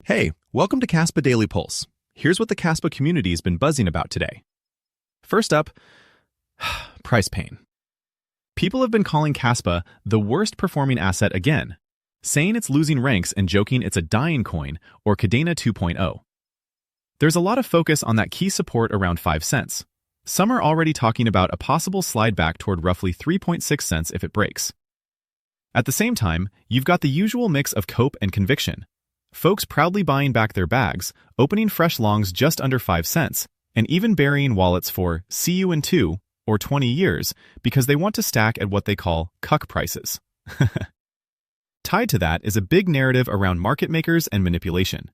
Hey, welcome to Kaspa Daily Pulse. Here's what the Kaspa community has been buzzing about today. First up, price pain. People have been calling Kaspa the worst performing asset again, saying it's losing ranks and joking it's a dying coin or Cadena 2.0. There's a lot of focus on that key support around 5 cents. Some are already talking about a possible slide back toward roughly 3.6 cents if it breaks. At the same time, you've got the usual mix of cope and conviction. Folks proudly buying back their bags, opening fresh longs just under 5 cents, and even burying wallets for see you in 2 or 20 years because they want to stack at what they call cuck prices. Tied to that is a big narrative around market makers and manipulation.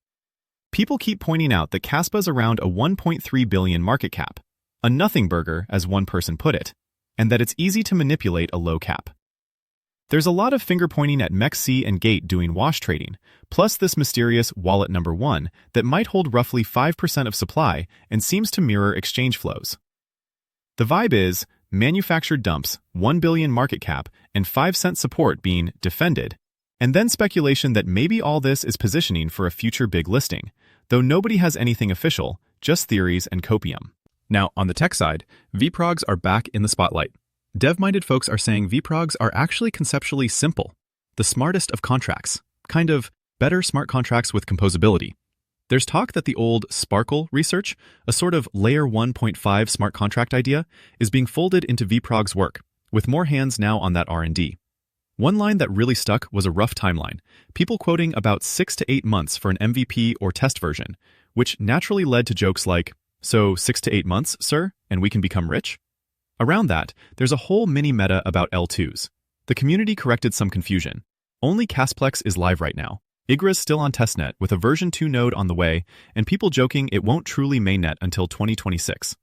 People keep pointing out that Kaspa's around a 1.3 billion market cap, a nothing burger as one person put it, and that it's easy to manipulate a low cap. There's a lot of finger-pointing at MEXC and Gate doing wash trading, plus this mysterious wallet number 1 that might hold roughly 5% of supply and seems to mirror exchange flows. The vibe is manufactured dumps, 1 billion market cap, and 5-cent support being defended, and then speculation that maybe all this is positioning for a future big listing, though nobody has anything official, just theories and copium. Now, on the tech side, vProgs are back in the spotlight. Dev-minded folks are saying vProgs are actually conceptually simple, the smartest of contracts, kind of better smart contracts with composability. There's talk that the old Sparkle research, a sort of layer 1.5 smart contract idea, is being folded into vProgs' work, with more hands now on that R&D. One line that really stuck was a rough timeline, people quoting about 6 to 8 months for an MVP or test version, which naturally led to jokes like, "So 6 to 8 months, sir, and we can become rich?" Around that, there's a whole mini-meta about L2s. The community corrected some confusion. Only Kasplex is live right now. Igra's still on testnet with a version 2 node on the way, and people joking it won't truly mainnet until 2026.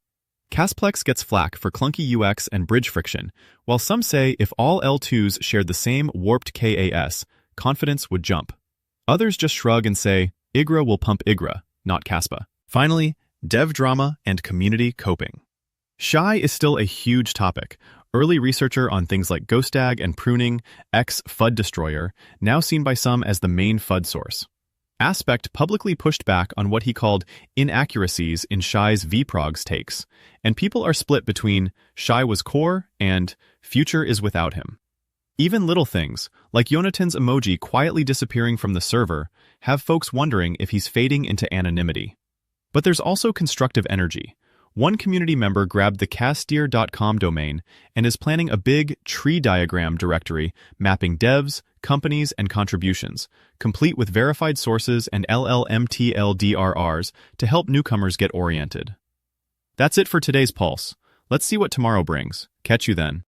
Kasplex gets flack for clunky UX and bridge friction, while some say if all L2s shared the same warped KAS, confidence would jump. Others just shrug and say, Igra will pump Igra, not Kaspa. Finally, dev drama and community coping. Shai is still a huge topic. Early researcher on things like Ghostag and pruning, ex-FUD destroyer, now seen by some as the main FUD source. Aspect publicly pushed back on what he called inaccuracies in Shai's vProgs takes, and people are split between Shai was core and future is without him. Even little things, like Yonatan's emoji quietly disappearing from the server, have folks wondering if he's fading into anonymity. But there's also constructive energy. One community member grabbed the castdeer.com domain and is planning a big tree diagram directory mapping devs, companies, and contributions, complete with verified sources and LLMTLDRRs to help newcomers get oriented. That's it for today's Pulse. Let's see what tomorrow brings. Catch you then.